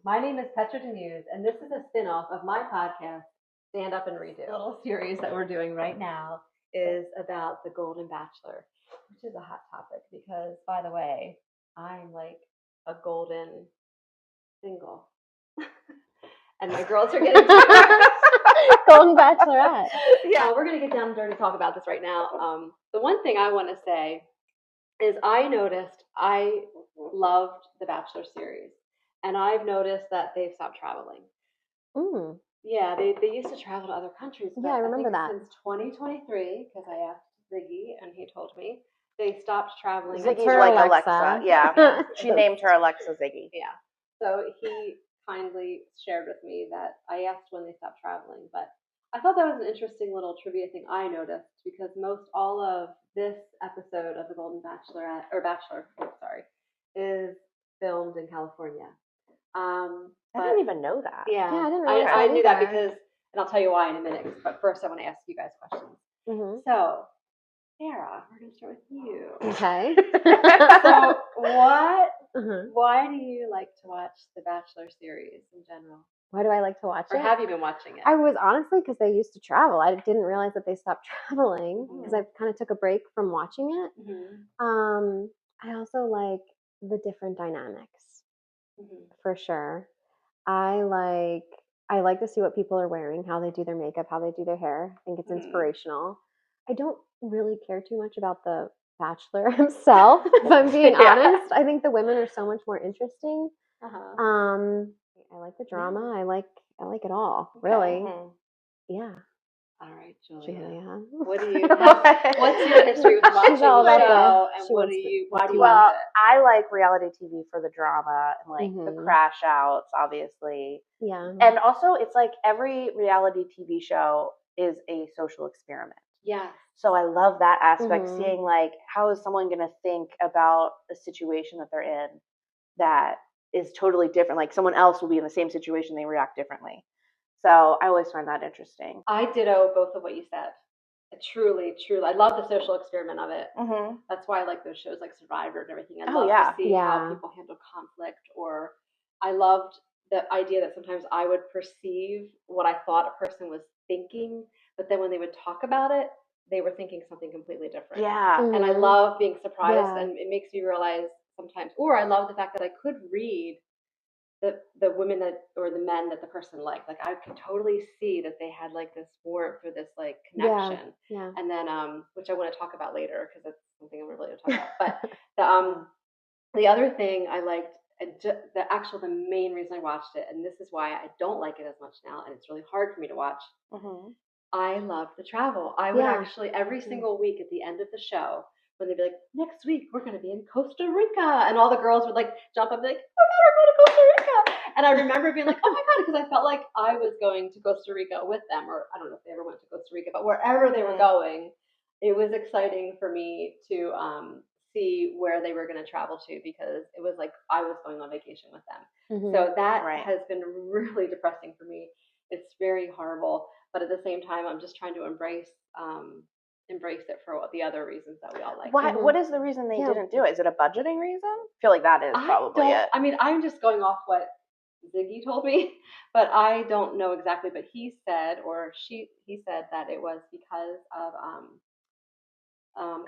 My name is Petra DeMusz, and this is a spin-off of my podcast, Stand Up and Redo. The little series that we're doing right now is about the Golden Bachelor, which is a hot topic because, by the way, I'm like a golden single. And my girls are getting Golden Bachelorette. Yeah, we're going to get down and dirty talk about this right now. The one thing I want to say is I noticed I loved the Bachelor series, and I've noticed that they've stopped traveling. Mm. Yeah, they used to travel to other countries. But Yeah, I remember that. Since 2023, because I asked Ziggy, and he told me, they stopped traveling. Ziggy's like Alexa. Yeah. She named her Alexa Ziggy. Yeah. So he kindly shared with me that I asked when they stopped traveling, but I thought that was an interesting little trivia thing I noticed because most all of this episode of the Golden Bachelor, is filmed in California. I didn't even know that. Yeah, I didn't realize I knew that either. because, and I'll tell you why in a minute. But first, I want to ask you guys questions. Mm-hmm. So, Sarah, we're going to start with you. Okay. So, why do you like to watch the Bachelor series in general? Why do I like to watch it? Or have you been watching it? I was honestly because they used to travel. I didn't realize that they stopped traveling because I kind of took a break from watching it. Mm-hmm. I also like the different dynamics for sure. I like to see what people are wearing, how they do their makeup, how they do their hair. I think it's inspirational. I don't really care too much about the Bachelor himself, if I'm being honest. I think the women are so much more interesting. I like the drama. I like it all, really. Yeah. All right, Julia. What do you? What's your history with watching the show, and why do you watch it? I like reality TV for the drama and like the crash outs, obviously. Yeah. And also, it's like every reality TV show is a social experiment. Yeah. So I love that aspect, seeing like how is someone going to think about a situation that they're in that is totally different. Like someone else will be in the same situation, they react differently. So I always find that interesting. I ditto both of what you said. Truly. I love the social experiment of it. Mm-hmm. That's why I like those shows like Survivor and everything. I love to see how people handle conflict. Or I loved the idea that sometimes I would perceive what I thought a person was thinking, but then when they would talk about it, they were thinking something completely different. Yeah. And I love being surprised, and it makes me realize sometimes, or I love the fact that I could read the women that, or the men that the person liked. Like I could totally see that they had like this warmth or this like connection. Yeah. And then, which I want to talk about later because that's something I'm really going to talk about. But the other thing I liked, the main reason I watched it, and this is why I don't like it as much now, and it's really hard for me to watch. I loved the travel. I would actually every single week at the end of the show, when they'd be like, next week we're going to be in Costa Rica, and all the girls would like jump up and be like, oh my God, we're going to Costa Rica. And I remember being like, oh my God, because I felt like I was going to Costa Rica with them, or I don't know if they ever went to Costa Rica, but wherever they were going, it was exciting for me to see where they were going to travel to, because it was like I was going on vacation with them. So that has been really depressing for me. It's very horrible, but at the same time, I'm just trying to embrace it for the other reasons that we all like. What is the reason they didn't do it? Is it a budgeting reason? I feel like that is probably it. I mean, I'm just going off what Ziggy told me, but I don't know exactly. But he said, or he said that it was because of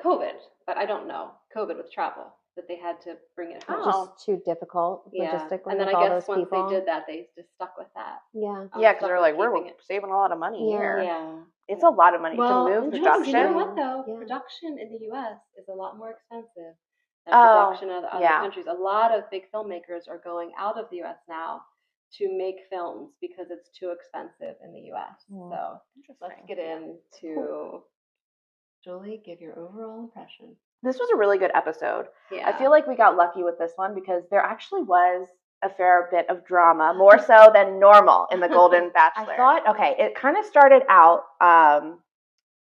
COVID, but I don't know. COVID with travel, that they had to bring it home. Just too difficult logistically. And then I guess once they did that, they just stuck with that. Yeah, because they're like, we're saving a lot of money here. Yeah. It's a lot of money to move production. You know what though? Yeah. Production in the U.S. is a lot more expensive than production in other countries. A lot of big filmmakers are going out of the U.S. now to make films because it's too expensive in the U.S. So let's get into Julie. Give your overall impression. This was a really good episode. Yeah. I feel like we got lucky with this one because there actually was a fair bit of drama, more so than normal in the Golden Bachelor. I thought, it kind of started out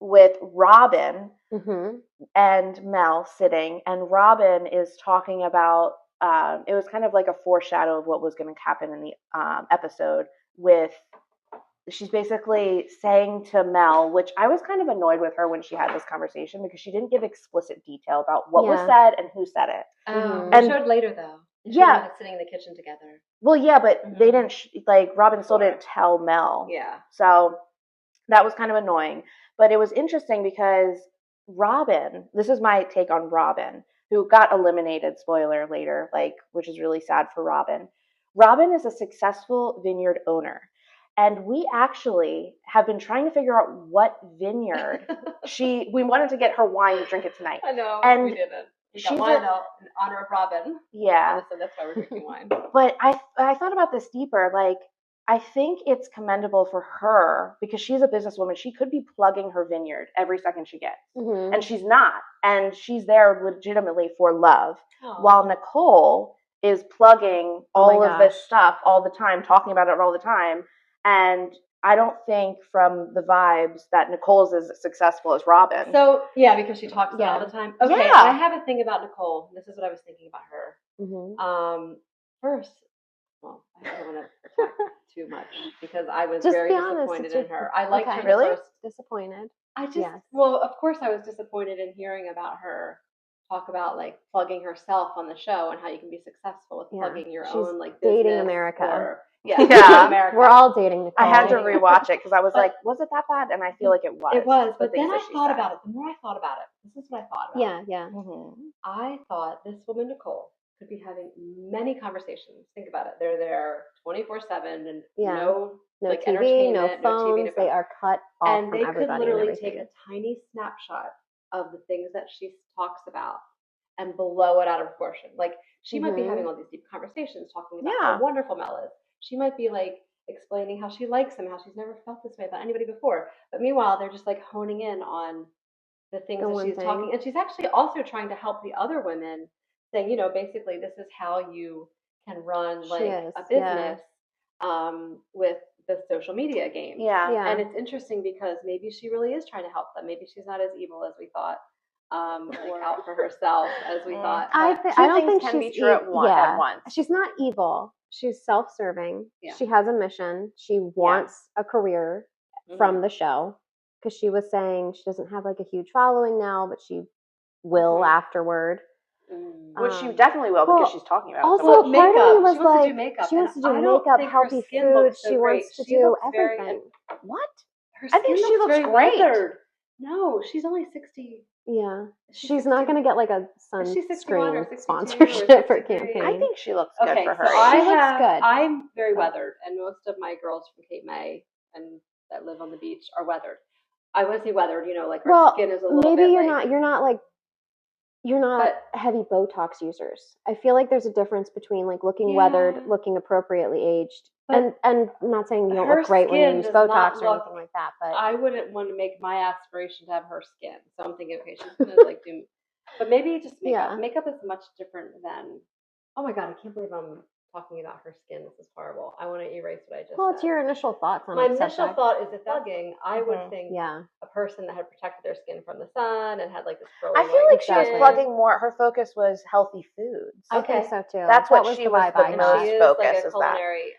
with Robin and Mel sitting, and Robin is talking about, it was kind of like a foreshadow of what was going to happen in the episode with, she's basically saying to Mel, which I was kind of annoyed with her when she had this conversation because she didn't give explicit detail about what was said and who said it. And showed later though. Yeah, sitting in the kitchen together. Well, yeah, but they didn't Robin still didn't tell Mel. Yeah. So that was kind of annoying. But it was interesting because Robin, this is my take on Robin, who got eliminated, spoiler later, which is really sad for Robin. Robin is a successful vineyard owner. And we actually have been trying to figure out what vineyard we wanted to get her wine to drink it tonight. I know, and we didn't. We got wine out in honor of Robin. Yeah. So that's why we're drinking wine. But I thought about this deeper. I think it's commendable for her because she's a businesswoman. She could be plugging her vineyard every second she gets. Mm-hmm. And she's not. And she's there legitimately for love. Oh. While Nicole is plugging all of this stuff all the time, talking about it all the time. And I don't think from the vibes that Nicole's as successful as Robin. So, yeah, because she talks about it all the time. Okay, yeah. I have a thing about Nicole. This is what I was thinking about her. Mm-hmm. First, well, I don't want to talk too much because I was very disappointed in her. I liked her really first. Disappointed. Well, of course I was disappointed in hearing about her talk about plugging herself on the show and how you can be successful with plugging your own business. Dating America. Or, America. We're all dating Nicole. I had to rewatch it because I was was it that bad? And I feel like it was. It was, but then I thought about it. The more I thought about it, this is what I thought about. Yeah. Mm-hmm. I thought this woman, Nicole, could be having many conversations. Think about it. They're there 24/7 and no TV, entertainment, no phones. TV, no they are cut off and from they everybody. Could literally take a tiny snapshot of the things that she talks about and blow it out of proportion. She might be having all these deep conversations, talking about how wonderful Mel is. She might be explaining how she likes him, how she's never felt this way about anybody before. But meanwhile, they're just honing in on the things that she's talking. And she's actually also trying to help the other women, saying, basically this is how you can run a business with the social media game. Yeah. And it's interesting because maybe she really is trying to help them. Maybe she's not as evil as we thought. Or out for herself as we thought. I don't think can be true at once. She's not evil. She's self-serving. Yeah. She has a mission. She wants a career from the show because she was saying she doesn't have a huge following now, but she will afterward. Which she definitely will because she's talking about also it. Part of me was she wants to do makeup. She wants to do makeup, healthy food. She wants to do everything. What? I think she looks great. Weathered. No, she's only 60. Yeah, she's not going to get a sunscreen sponsorship for campaign. I think she looks good for her. So she looks good. I'm very weathered, and most of my girls from Cape May and that live on the beach are weathered. I want to say weathered, her skin is a little bit. Maybe you're not heavy Botox users. I feel like there's a difference between looking weathered, looking appropriately aged. And I'm not saying you don't look great when you use Botox or anything like that, but I wouldn't want to make my aspiration to have her skin. So I'm thinking, okay, she's gonna do, but maybe just makeup. Yeah. Makeup is much different than. Oh my god, I can't believe I'm talking about her skin. This is horrible. I want to erase what I just. Well, it's your initial thoughts on my initial thought is that thugging. I would think a person that had protected their skin from the sun and had this curly. I feel like she was plugging more. Her focus was healthy foods. I think so too. That's what she was the most focused. Is culinary,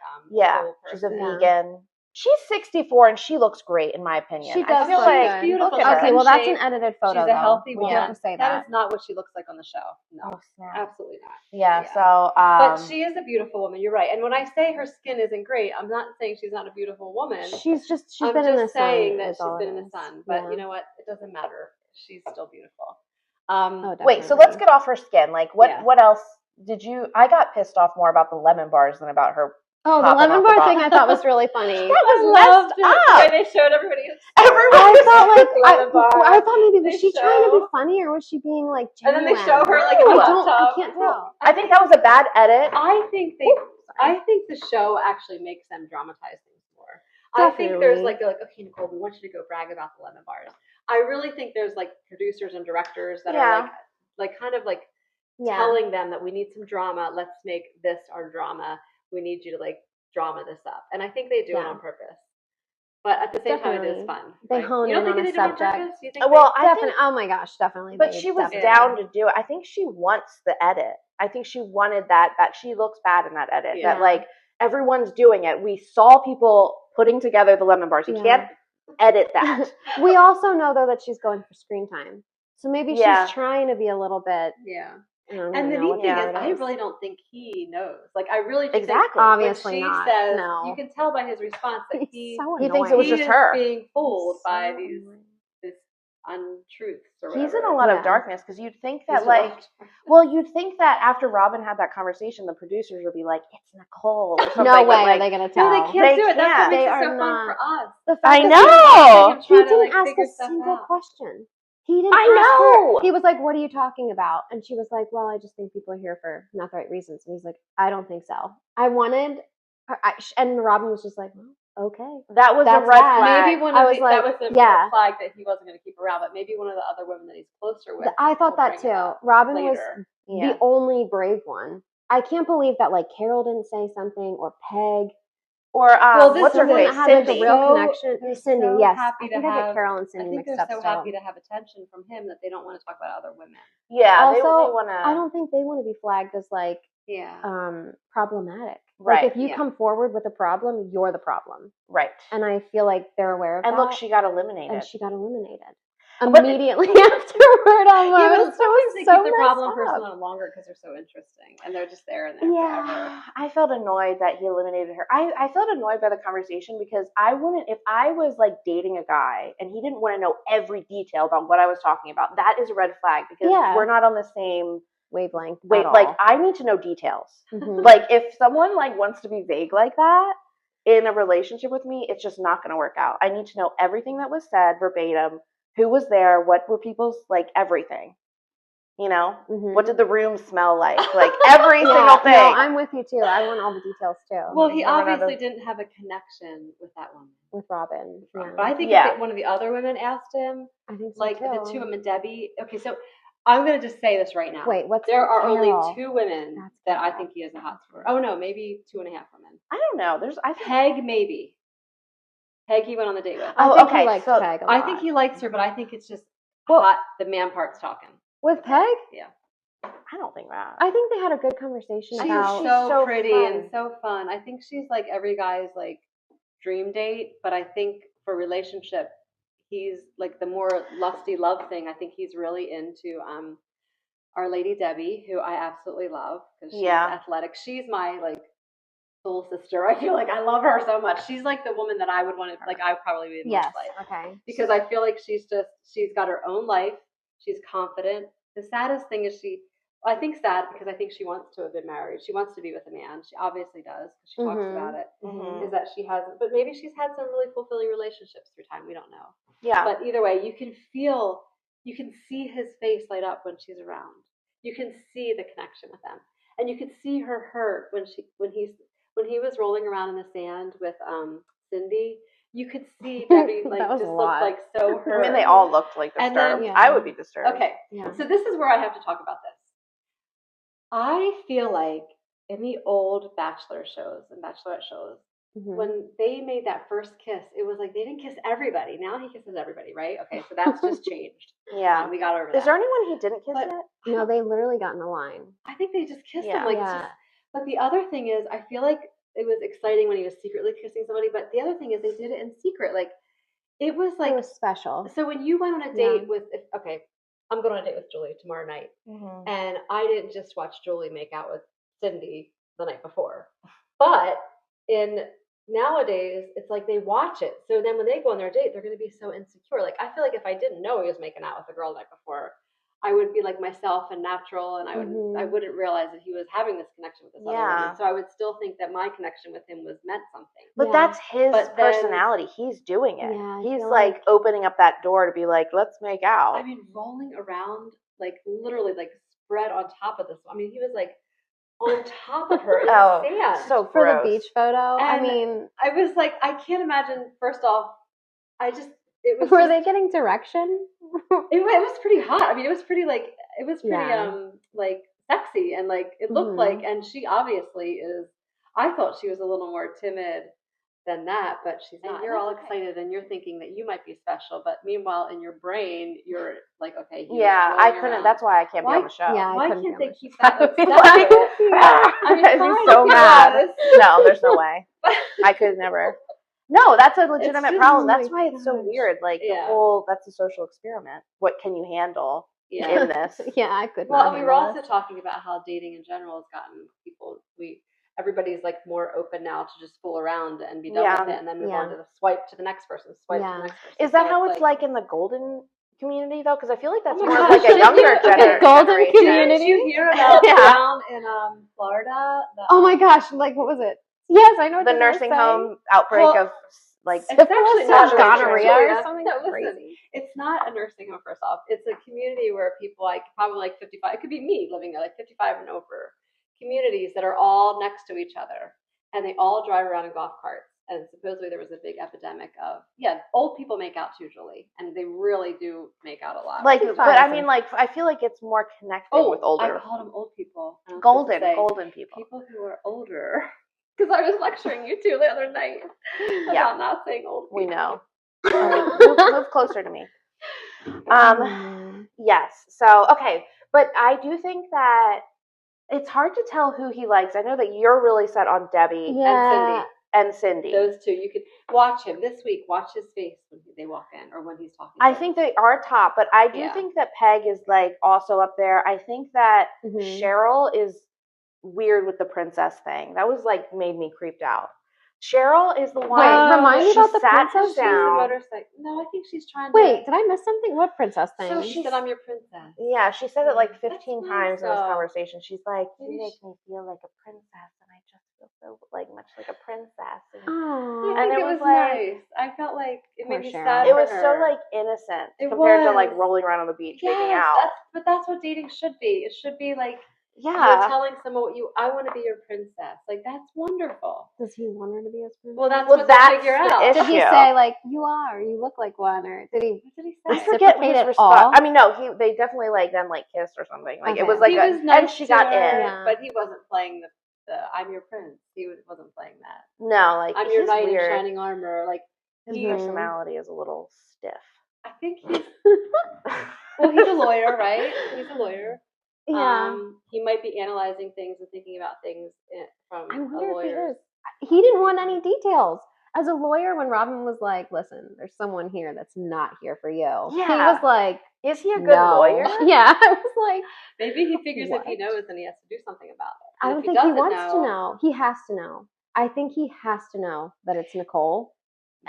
she's a vegan. She's 64 and she looks great in my opinion. She does. I feel look beautiful. Okay, well that's an edited photo. She's a healthy woman. We have to say that is not what she looks like on the show. No, absolutely not. Yeah. So, but she is a beautiful woman. You're right. And when I say her skin isn't great, I'm not saying she's not a beautiful woman. She's been in the sun. I'm saying that she's been in the sun. But you know what? It doesn't matter. She's still beautiful. Wait. So let's get off her skin. What else did you? I got pissed off more about the lemon bars than about her. Oh, the lemon bar thing I thought was really funny. That was messed up. The way they showed everybody. I thought maybe was she trying to be funny or was she being genuine? And then they show her I can't tell. I think that was a bad edit. I think the show actually makes them dramatize things more. Definitely. I think there's okay, Nicole, we want you to go brag about the lemon bars. I really think there's producers and directors that are telling them that we need some drama. Let's make this our drama. We need you to drama this up. And I think they do it on purpose. But at the same time, it is fun. They hone in on a subject. Definitely. Oh my gosh, definitely. But she was down to do it. I think she wants the edit. I think she wanted that she looks bad in that edit. Yeah. That everyone's doing it. We saw people putting together the lemon bars. You can't edit that. We also know though that she's going for screen time. So maybe she's trying to be a little bit And the neat thing is, I really don't think he knows. Like, I really do exactly. think Obviously when she not. says, No. you can tell by his response that he thinks it was just her being fooled by this untruths or whatever. He's in a lot of darkness, because you'd think that you'd think that after Robin had that conversation, the producers would be like, it's Nicole or something. No way are they going to tell. No, they can't do it. That's what makes it so fun for us. I know. He didn't ask a single question. He didn't ask her. He was like, what are you talking about? And she was like, well, I just think people are here for not the right reasons. And he's like, I don't think so. I wanted her, and Robin was just like, well, okay. That was a red flag. Maybe that was a red flag that he wasn't going to keep around, but maybe one of the other women that he's closer with. I thought that too. Robin was the only brave one. I can't believe that like Carol didn't say something, or Peg. Or what's her face? Cindy. Like, a real connection. Cindy, so yes. Happy I think I get Carol and Cindy mixed up. They're so happy to have attention from him that they don't want to talk about other women. Yeah. Also, they want to. I don't think they want to be flagged as like problematic. Right. Like if you come forward with a problem, you're the problem. Right. And I feel like they're aware of that. And look, she got eliminated. Immediately afterward, almost. Sometimes they keep the problem person on longer because they're so interesting, and they're just there and there forever. I felt annoyed that he eliminated her. I felt annoyed by the conversation, because I wouldn't, if I was like dating a guy and he didn't want to know every detail about what I was talking about, that is a red flag, because we're not on the same wavelength. Like, I need to know details. Like, if someone like wants to be vague like that in a relationship with me, it's just not going to work out. I need to know everything that was said verbatim. Who was there? What were people's, like, everything? You know? What did the room smell like? Like, every single thing. No, I'm with you, too. I want all the details, too. Well, he obviously didn't have a connection with that woman. With Robin. Yeah. But I think if one of the other women asked him, I think so, like, too. the two women, Debbie. Okay, so I'm going to just say this right now. Wait, there are only 2 women that I think he has a hot for. Oh, no, maybe 2.5 women. I don't know. Peg, maybe. Peg he went on the date with. I think he likes Peg a lot. I think he likes her, but I think it's just hot. The man part's talking. With Peg? Yeah. I don't think that. I think they had a good conversation. She's so pretty and so fun. I think she's like every guy's like dream date, but I think for relationship, he's like the more lusty love thing. I think he's really into Our Lady Debbie, who I absolutely love because she's athletic. She's my like soul sister. I feel like I love her so much. She's like the woman that I would want to, like, I would probably be in most life. Okay. Because I feel like she's got her own life. She's confident. The saddest thing is I think sad because I think she wants to have been married. She wants to be with a man. She obviously does. She talks about it. Is that she hasn't, but maybe she's had some really fulfilling relationships through time. We don't know. Yeah. But either way, you can see his face light up when she's around. You can see the connection with them. And you can see her hurt when he was rolling around in the sand with Cindy. You could see Debbie like just looked like so hurt. I mean, they all looked like disturbed. I would be disturbed. Okay, so this is where I have to talk about this. I feel like in the old Bachelor shows and Bachelorette shows, when they made that first kiss, it was like they didn't kiss everybody. Now he kisses everybody, right? Okay, so that's just changed. We got over that. Is there anyone he didn't kiss yet? No, they literally got in a line. I think they just kissed him. But the other thing is, I feel like it was exciting when he was secretly kissing somebody. But the other thing is, they did it in secret. Like it was special. So when you went on a date with, I'm going on a date with Julie tomorrow night, and I didn't just watch Julie make out with Cindy the night before, but nowadays it's like they watch it. So then when they go on their date, they're going to be so insecure. Like I feel like if I didn't know he was making out with a girl the night before, I would be like myself and natural, and I wouldn't realize that he was having this connection with this other woman. So I would still think that my connection with him meant something. But that's his personality. He's doing it. Yeah, he's like opening up that door to be like, let's make out. I mean, rolling around like literally like spread on top of this. I mean, he was like on top of her in the sand. So for the beach photo. And I mean, I was like, I can't imagine. First off, were they getting direction? It was pretty hot. I mean, it was pretty like sexy and like it looked like. And she obviously is. I thought she was a little more timid than that, but she's not. And you're all excited and you're thinking that you might be special, but meanwhile in your brain you're like, okay. I couldn't. Around. That's why I can't be on the show. Yeah, why can't they keep that? I'd be so mad. No, there's no way. I could never. No, that's a legitimate problem. That's why it's so weird. Like the whole, that's a social experiment. What can you handle? in this. Yeah, I could. Well, we were also talking about how dating in general has gotten people. Everybody's like more open now to just fool around and be done with it, and then move on to the swipe to the next person. Swipe to the next person. Is that how it's like in the Golden community though? Because I feel like that's more like a younger generation. Golden community. Did you hear about down in Florida? Oh my gosh! Like, what was it? Yes, I know. What the nursing home outbreak of like it's actually not gonorrhhea or something crazy. It's not a nursing home. First off, it's a community where people like probably like 55. It could be me living there, like 55 and over. Communities that are all next to each other, and they all drive around in golf carts. And supposedly there was a big epidemic of old people make out usually, and they really do make out a lot. Like, but I mean, like, I feel like it's more connected with older. I called them old people. Golden people. People who are older. Because I was lecturing you two the other night about not saying old people. We know. Move closer to me. Yes. So okay, but I do think that it's hard to tell who he likes. I know that you're really set on Debbie and Cindy. Those two, you could watch him this week. Watch his face when they walk in or when he's talking. I think they are top, but I do think that Peg is like also up there. I think that Cheryl is weird with the princess thing. That was like made me creeped out. Cheryl is the one. Remind me about the princess down. No, I think she's trying to. Wait, did I miss something? What princess thing? So she said, "I'm your princess." Yeah, she said it like 15 times in this conversation. She's like, "You make me feel like a princess, and I just feel so like much like a princess." And it was nice. I felt like it made me sad. It was so like innocent compared to like rolling around on the beach making out. But that's what dating should be. It should be like. You're telling someone I want to be your princess. Like, that's wonderful. Does he want her to be his princess? Well, that's what they figure out. Did he say, like, you are, you look like one, or did he say? I forget his response. I mean, no, they definitely, like, then, like, kissed or something. Like, it was like, and she got in. But he wasn't playing the I'm your prince. He wasn't playing that. No, like, I'm your knight in shining armor. Like, his personality is a little stiff. I think he's a lawyer, right? He's a lawyer. Yeah. He might be analyzing things and thinking about things from a lawyer. He didn't want any details. As a lawyer, when Robin was like, listen, there's someone here that's not here for you. Yeah. He was like, is he a good lawyer? Yeah. I was like, maybe he figures if he knows, then he has to do something about it. I don't think he wants to know. He has to know. I think he has to know that it's Nicole.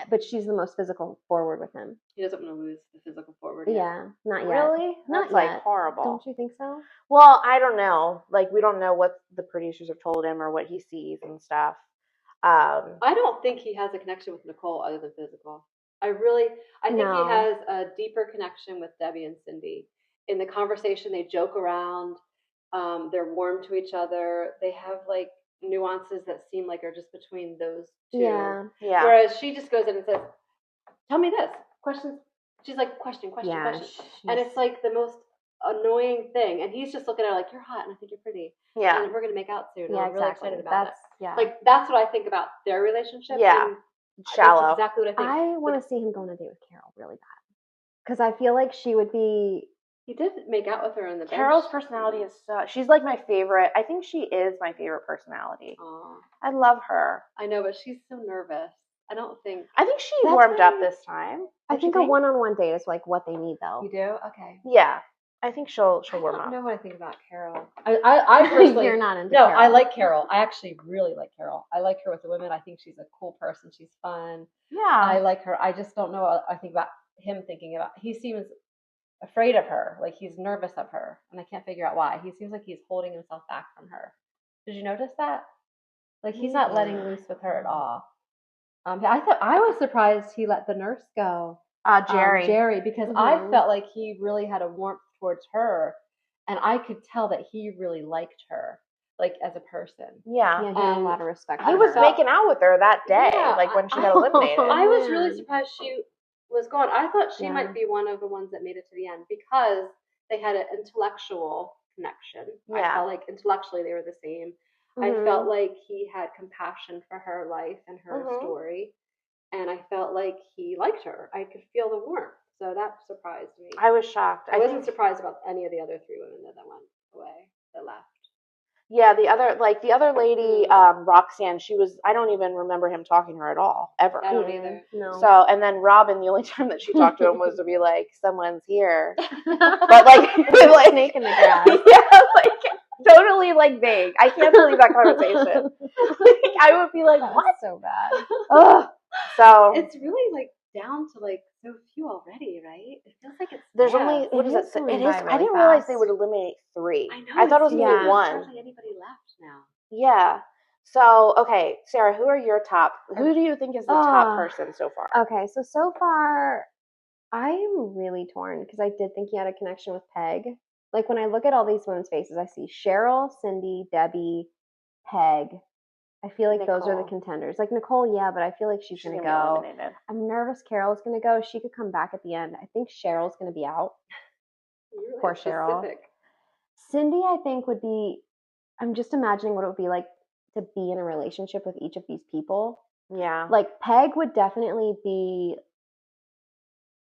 But she's the most physical forward with him. He doesn't want to lose the physical forward. Yeah, not yet. Really? Not That's like horrible. Don't you think so? Well, I don't know. Like, we don't know what the producers have told him or what he sees and stuff. I don't think he has a connection with Nicole other than physical. I think he has a deeper connection with Debbie and Cindy. In the conversation, they joke around. They're warm to each other. They have like nuances that seem like are just between those two. Yeah. Whereas she just goes in and says, "Tell me this." Questions. She's like, question. And it's like the most annoying thing. And he's just looking at her like, "You're hot and I think you're pretty. Yeah. And we're going to make out soon." Yeah, I'm really excited about it. Yeah. Like, that's what I think about their relationship. Yeah. Shallow. That's exactly what I think. I want to see him go on a date with Carol really bad. Because I feel like she would be... He did make out with her in the bench. Carol's personality is she's like my favorite. I think she is my favorite personality. Aww. I love her. I know, but she's so nervous. I think she warmed up this time. I think a one-on-one date is like what they need, though. You do? Okay. Yeah. I think she'll warm up. I don't know what I think about Carol. I personally... You're not into Carol. No, I like Carol. I actually really like Carol. I like her with the women. I think she's a cool person. She's fun. Yeah. I like her. I just don't know what I think about him thinking about... He seems... afraid of her, like he's nervous of her, and I can't figure out why. He seems like he's holding himself back from her. Did you notice that? Like he's not letting loose with her at all. I was surprised he let the nurse go, Jerry, because I felt like he really had a warmth towards her, and I could tell that he really liked her, like as a person. Yeah, he had a lot of respect. He was making out with her that day, like when she got eliminated. I was really surprised she was gone. I thought she might be one of the ones that made it to the end because they had an intellectual connection. I felt like intellectually they were the same. I felt like he had compassion for her life and her story, and I felt like he liked her. I could feel the warmth, so that surprised me. I was shocked. I wasn't surprised about any of the other three women that went away, that left. Yeah, the other lady, Roxanne, I don't even remember him talking to her at all, ever. I don't either. No. So, and then Robin, the only time that she talked to him was to be like, someone's here. But like, like snake in the grass. Yeah, like totally like vague. I can't believe that conversation. Like, I would be like, what? So bad. Ugh. So it's really like down to like so few already, right? It feels like there's fast. only what is it? Going It by is. really I didn't fast. realize they would eliminate 3. I know. I thought it was Yeah. gonna be 1. There's hardly anybody left now. Yeah. So okay, Sarah, who are your top? Who do you think is the top person so far? Okay, so far, I'm really torn because I did think he had a connection with Peg. Like when I look at all these women's faces, I see Cheryl, Cindy, Debbie, Peg. I feel like those are the contenders. Like Nicole, yeah, but I feel like she's gonna go. Eliminated. I'm nervous Carol's gonna go. She could come back at the end. I think Cheryl's gonna be out. Really Poor Cheryl. Cindy, I think would be. I'm just imagining what it would be like to be in a relationship with each of these people. Yeah. Like Peg would definitely be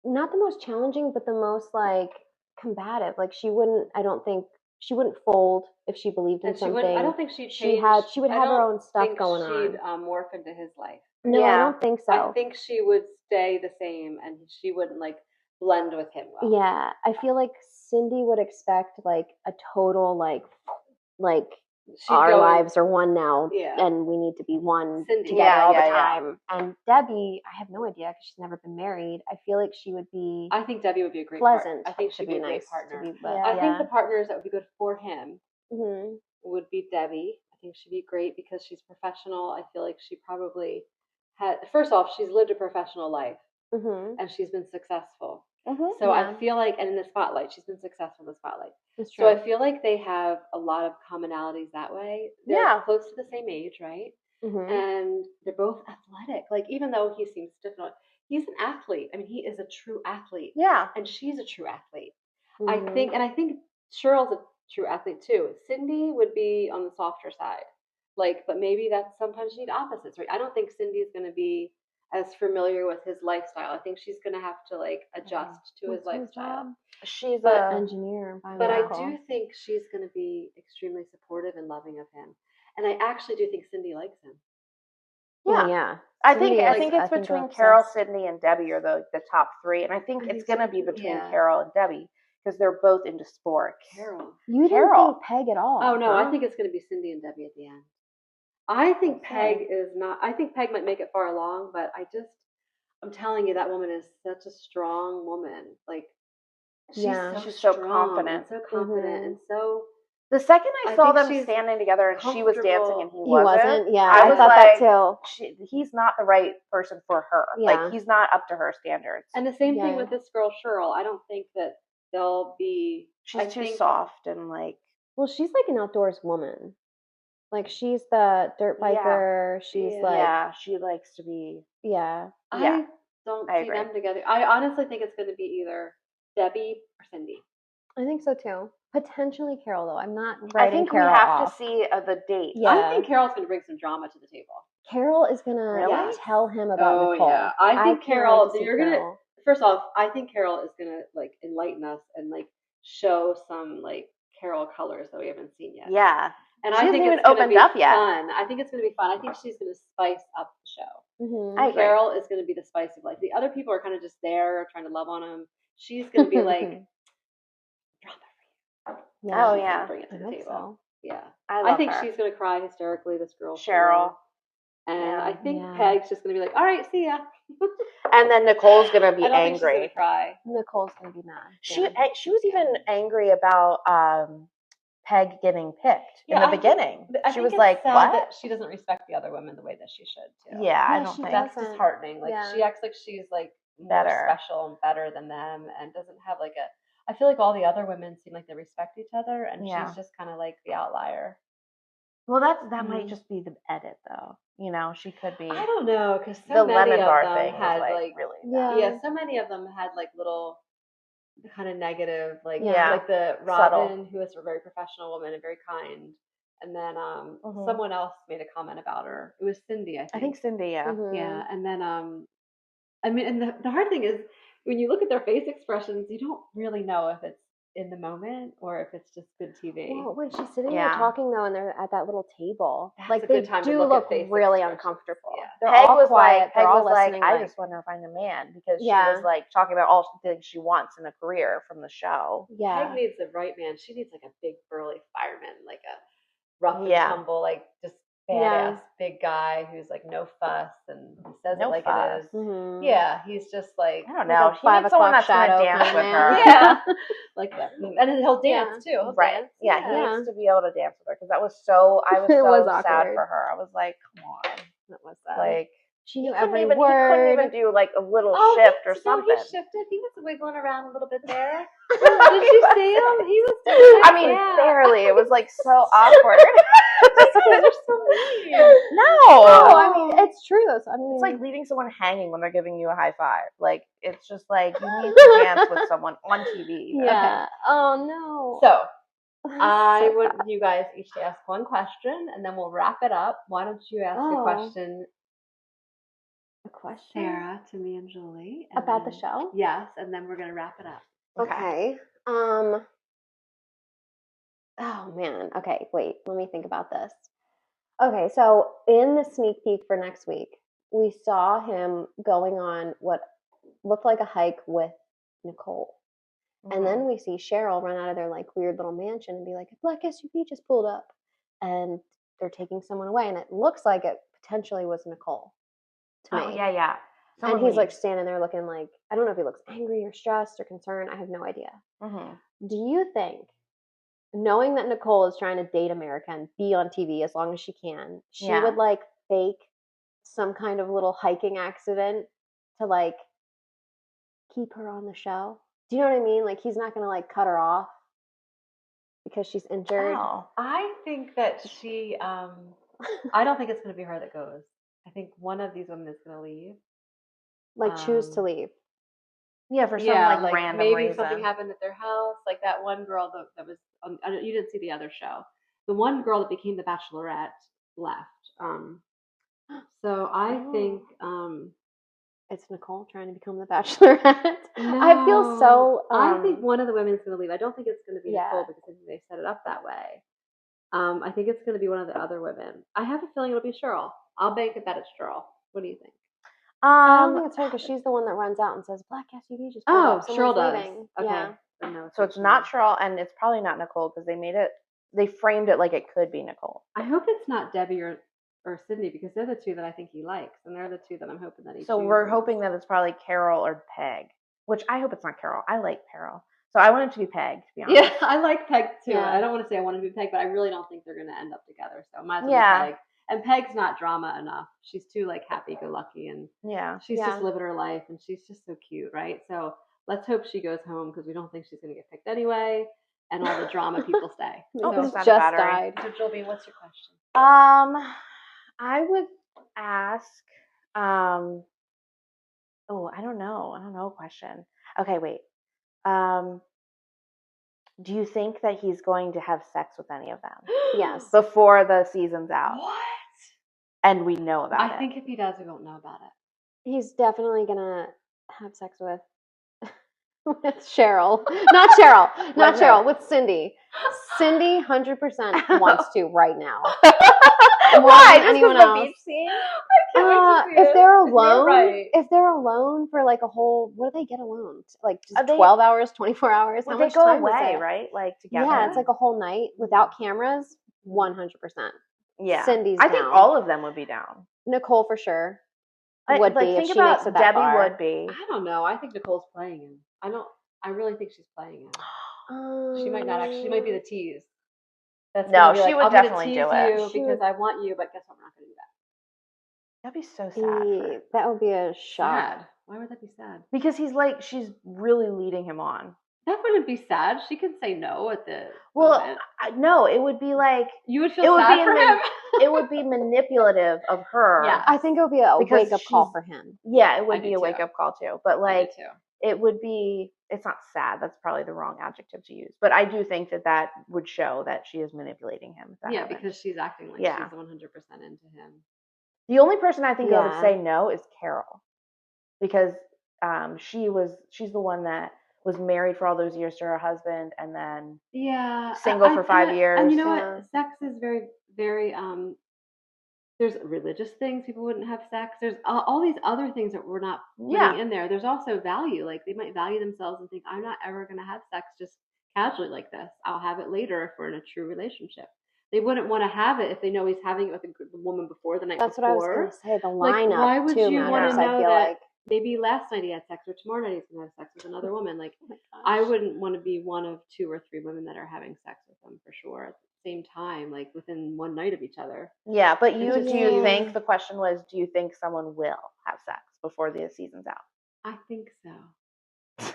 not the most challenging, but the most like combative. Like I don't think she wouldn't fold if she believed in something. I don't think she'd change. She would have her own stuff going on. She'd morph into his life. No, yeah. I don't think so. I think she would stay the same, and she wouldn't like blend with him well. Yeah, I feel like Cindy would expect like a total like our lives are one now, and we need to be one together all the time. Yeah. And Debbie, I have no idea because she's never been married. I feel like she would be. I think Debbie would be a great pleasant. I think she'd be a nice great partner. I think the partners that would be good for him mm-hmm. would be Debbie. I think she'd be great because she's professional. I feel like she probably had. First off, she's lived a professional life, mm-hmm. and she's been successful. Mm-hmm. So I feel like, and in the spotlight, she's been successful in the spotlight. That's true. So I feel like they have a lot of commonalities that way. They're close to the same age, right? Mm-hmm. And they're both athletic. Like, even though he seems stiff, he's an athlete. I mean, he is a true athlete. Yeah. And she's a true athlete. Mm-hmm. I think Cheryl's a true athlete too. Cindy would be on the softer side. Like, but maybe that's sometimes you need opposites, right? I don't think Cindy's going to be as familiar with his lifestyle. I think she's going to have to like adjust to his lifestyle. She's an engineer, but I do think she's going to be extremely supportive and loving of him. And I actually do think Cindy likes him. Yeah, yeah. I think it's between Carol, Sydney, and Debbie are the top 3, and I think it's going to be between Carol and Debbie because they're both into sports. You didn't think Peg at all? Oh no, I think it's going to be Cindy and Debbie at the end. I think Peg is not. I think Peg might make it far along, but I'm telling you, that woman is such a strong woman. Like, she's so confident, mm-hmm. and so. The second I saw them standing together and she was dancing and he wasn't. Yeah, I thought that too. He's not the right person for her. Yeah. Like, he's not up to her standards. And the same thing with this girl Cheryl. I don't think that they'll be. She's too soft and like. Well, she's like an outdoors woman. Like, she's the dirt biker. She's like. Yeah, she likes to be. Yeah. I don't see them together. I honestly think it's going to be either Debbie or Cindy. I think so too. Potentially Carol, though. I'm not writing Carol I think Carol we have off. to see the date. Yeah. I think Carol's going to bring some drama to the table. Carol is going to tell him about Nicole. Yeah. I think Carol, first off, I think Carol is going to like enlighten us and like show some like Carol colors that we haven't seen yet. Yeah. And I think it's going to be fun. I think it's going to be fun. I think she's going to spice up the show. Mm-hmm. Carol is going to be the spice of life. The other people are kind of just there trying to love on him. She's going to be like, yeah. Bring it to the table. So. Yeah. I think her. She's going to cry hysterically, this girl. Cheryl. And I think Peg's just going to be like, all right, see ya. And then Nicole's going to be angry. Think she's gonna cry. Nicole's going to be mad. She was even angry about Peg getting picked in the beginning. She was like, what? That she doesn't respect the other women the way that she should, too. Yeah, I don't think. That's disheartening. Like, she acts like she's like better, special and better than them and doesn't have like I feel like all the other women seem like they respect each other, and she's just kind of like the outlier. Well, that might just be the edit, though. You know, she could be. I don't know, because the lemon bar thing had like really. Yeah, so many of them had like little kind of negative, like like the Robin, who is a very professional woman and very kind, and then someone else made a comment about her. It was Cindy, I think. Cindy, yeah, and then I mean, and the hard thing is, when you look at their face expressions, you don't really know if it's in the moment or if it's just good TV. Well, when she's sitting there talking though, and they're at that little table, That's they do look really uncomfortable. Yeah. They're Peg all was quiet. Peg was listening, I just want to find a man, because she was like talking about all the things she wants in a career from the show. Yeah. Peg needs the right man. She needs like a big burly fireman, like a rough and tumble, like just badass big guy who's like no fuss and he says it like it is. Mm-hmm. Yeah, he's just like, I don't know. He needs someone that's gonna dance with her. Yeah, like that. And he'll dance too. He'll dance. Yeah, he needs to be able to dance with her, because I was so sad for her. I was like, come on, that was sad. Like she knew every word. He couldn't even do like a little shift or something. He shifted. He was wiggling around a little bit there. Did you see him? He was doing I mean, barely. It was like so awkward. They're so weird. No, I mean, it's true though. So, I mean, it's like leaving someone hanging when they're giving you a high five. Like, it's just like you need to dance with someone on TV. Yeah. Okay. Oh no. So I would you guys each ask one question and then we'll wrap it up. Why don't you ask a question? A question, Sarah, to me and Julie, and about the show. Yes, and then we're gonna wrap it up. Okay. Oh man. Okay, wait. Let me think about this. Okay, so in the sneak peek for next week, we saw him going on what looked like a hike with Nicole. Mm-hmm. And then we see Cheryl run out of their like weird little mansion and be like, a black SUV just pulled up. And they're taking someone away. And it looks like it potentially was Nicole to me. Oh, yeah. And he's like standing there looking like, I don't know if he looks angry or stressed or concerned. I have no idea. Mm-hmm. Do you think, knowing that Nicole is trying to date America and be on TV as long as she can, she would like fake some kind of little hiking accident to like keep her on the show? Do you know what I mean? Like, he's not going to like cut her off because she's injured. Oh. I think that she, I don't think it's going to be her that goes. I think one of these women is going to leave. Like, choose to leave. Yeah, for some like random maybe reason. Something happened at their house. Like that one girl that was, you didn't see the other show. The one girl that became the Bachelorette left. So I think it's Nicole trying to become the Bachelorette. No, I feel so. I think one of the women's going to leave. I don't think it's going to be Nicole because I think they set it up that way. I think it's going to be one of the other women. I have a feeling it'll be Cheryl. I'll bank a bet it's Cheryl. What do you think? I don't think it's her because she's the one that runs out and says, "Black SUV just pulled up. Cheryl does. Leaving." Okay. Yeah. No, so it's not Cheryl, and it's probably not Nicole because they framed it like it could be Nicole. I hope it's not Debbie or Sydney because they're the two that I think he likes, and they're the two that I'm hoping that he. So we're hoping that it's probably Carol or Peg, which I hope it's not Carol. I like Carol, so I want it to be Peg. To be honest. Yeah, I like Peg too. Yeah. I don't want to say I want it to be Peg, but I really don't think they're going to end up together. So might as well be Peg. And Peg's not drama enough. She's too like happy-go-lucky, and she's just living her life, and she's just so cute, right? So let's hope she goes home because we don't think she's going to get picked anyway, and all the drama people stay. So just died. So Jolie, what's your question? I would ask. Oh, I don't know. Question. Okay, wait. Do you think that he's going to have sex with any of them? Yes. Before the season's out. What? And we know about it. I think if he does, we won't know about it. He's definitely gonna have sex with Cheryl. Not Cheryl. Not Cheryl. With Cindy. Cindy 100% wants to right now. Why? Just because the beach scene? If they're alone, if they're alone for like a whole, what do they get alone? Like just 12 hours, 24 hours? How much they go time away, is it? right? Like together. Yeah, it's like a whole night without cameras. 100%. Yeah, Cindy's I think down. all of them would be down. Nicole for sure would be if she about makes it that Debbie far. would be. I don't know. I think Nicole's playing him. I really think she's playing him. She might not actually. She might be the tease. That's she would definitely do it. Because I want you, but guess what? We're not going to do that. That'd be so sad. That would be a shock. Sad. Why would that be sad? Because she's really leading him on. That wouldn't be sad. She can say no at the moment. No, it would be like you would feel sad for him. It would be manipulative of her. Yeah, I think it would be a wake up call for him. Yeah, it would be a wake up call too. But like, it would be. It's not sad. That's probably the wrong adjective to use. But I do think that would show that she is manipulating him. Yeah, because she's acting like she's 100% into him. The only person I think that would say no is Carol, because she's the one that was married for all those years to her husband and then Yeah, single for 5 years. And you know what? Sex is very, very. There's religious things people wouldn't have sex. There's all these other things that we're not putting in there. There's also value. Like they might value themselves and think, I'm not ever going to have sex just casually like this. I'll have it later if we're in a true relationship. They wouldn't want to have it if they know he's having it with the woman before the night before. That's what I was going to say. The lineup. Why would you want to know that? Like maybe last night he had sex or tomorrow night he's going to have sex with another woman. Like, I wouldn't want to be one of 2 or 3 women that are having sex with them for sure at the same time, like within one night of each other. Yeah, but do you think, the question was, do you think someone will have sex before the season's out? I think so.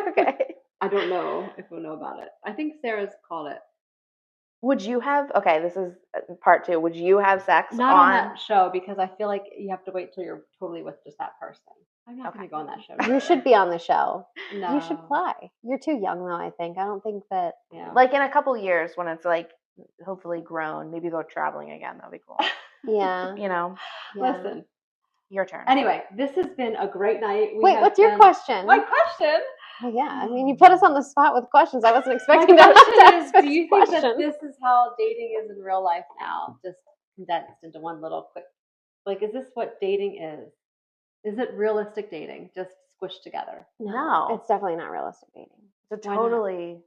Okay. I don't know if we'll know about it. I think Sarah's called it. Would you have, okay, this is part 2. Would you have sex Not on that show because I feel like you have to wait till you're totally with just that person. I'm not going to go on that show. You should be on the show. No. You should play. You're too young though, I think. I don't think that. Yeah. Like in a couple years when it's like hopefully grown, maybe go traveling again. That'd be cool. Yeah. You know? Yeah. Listen. Your turn. Anyway, this has been a great night. Wait, what's your question? My question? Oh, yeah. I mean, you put us on the spot with questions. I wasn't expecting My that. question is, do you think that this is how dating is in real life now? Just condensed into one little quick. Like, is this what dating is? Is it realistic dating? Just squished together? No. It's definitely not realistic dating.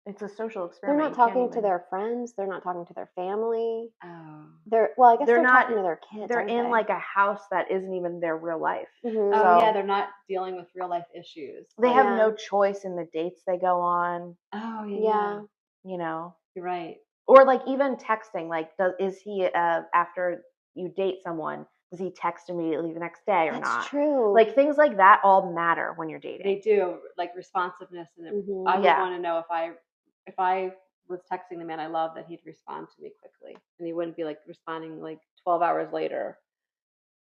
It's a social experiment. They're not talking to their friends. They're not talking to their family. Oh. I guess they're not talking to their kids. They're in like a house that isn't even their real life. Mm-hmm. Oh, yeah, they're not dealing with real life issues. They have no choice in the dates they go on. Oh, yeah. You know? You're right. Or like even texting, like is he after you date someone, does he text immediately the next day or not? That's true. Like things like that all matter when you're dating. They do, like responsiveness, and I would want to know if I was texting the man I love that he'd respond to me quickly, and he wouldn't be like responding like 12 hours later,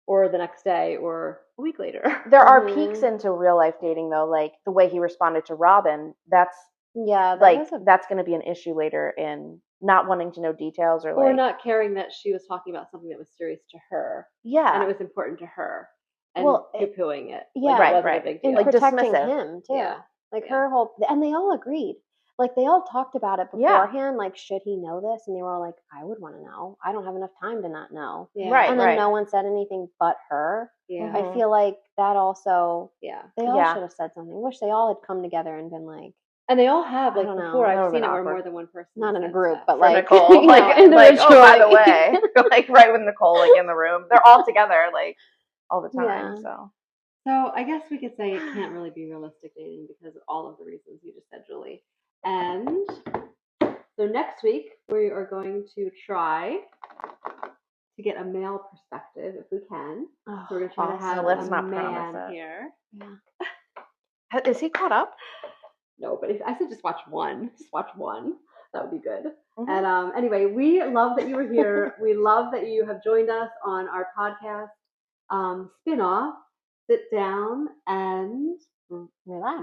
or the next day, or a week later. There are peaks into real life dating though, like the way he responded to Robin. That's that's going to be an issue later in not wanting to know details or not caring that she was talking about something that was serious to her. Yeah. And it was important to her. And poo-pooing it. Yeah. Like, right. A big deal. And like protecting dismissive. him too. Yeah. Like her whole, and they all agreed. Like they all talked about it beforehand. Like, should he know this? And they were all like, I would want to know. I don't have enough time to not know. Yeah. Right. And then no one said anything but her. Yeah. I feel like that also. Yeah. They all should have said something. Wish they all had come together and been like. And they all have, like, I don't know. before I've seen it where more than one person. Not in a group, stuff. but like Nicole, like, oh, by the way, like right with Nicole, like in the room, they're all together, like all the time. So I guess we could say it can't really be realistic dating because of all of the reasons you just said, Julie. And so next week we are going to try to get a male perspective if we can. So we're going to try to have a man here. Yeah. Is he caught up? No, but if I said just watch one, that would be good. Mm-hmm. And anyway, we love that you were here. We love that you have joined us on our podcast spin-off, Sit Down and Relax.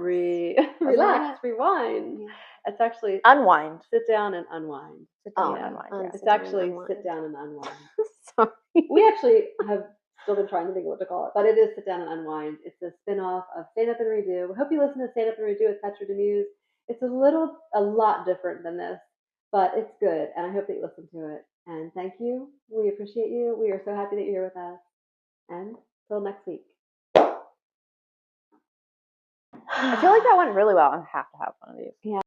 Relax, rewind. Yeah. It's actually Unwind. Sit Down and Unwind. Sit down and unwind. It's actually Sit Down and Unwind. Sorry. We actually have still been trying to think of what to call it, but it is Sit Down and Unwind. It's a spin-off of Stand Up and Redo. We hope you listen to Stand Up and Redo with Petra DeMusz. It's a lot different than this, but it's good, and I hope that you listen to it. And thank you. We appreciate you. We are so happy that you're here with us. And till next week. I feel like that went really well. I have to have one of these. Yeah.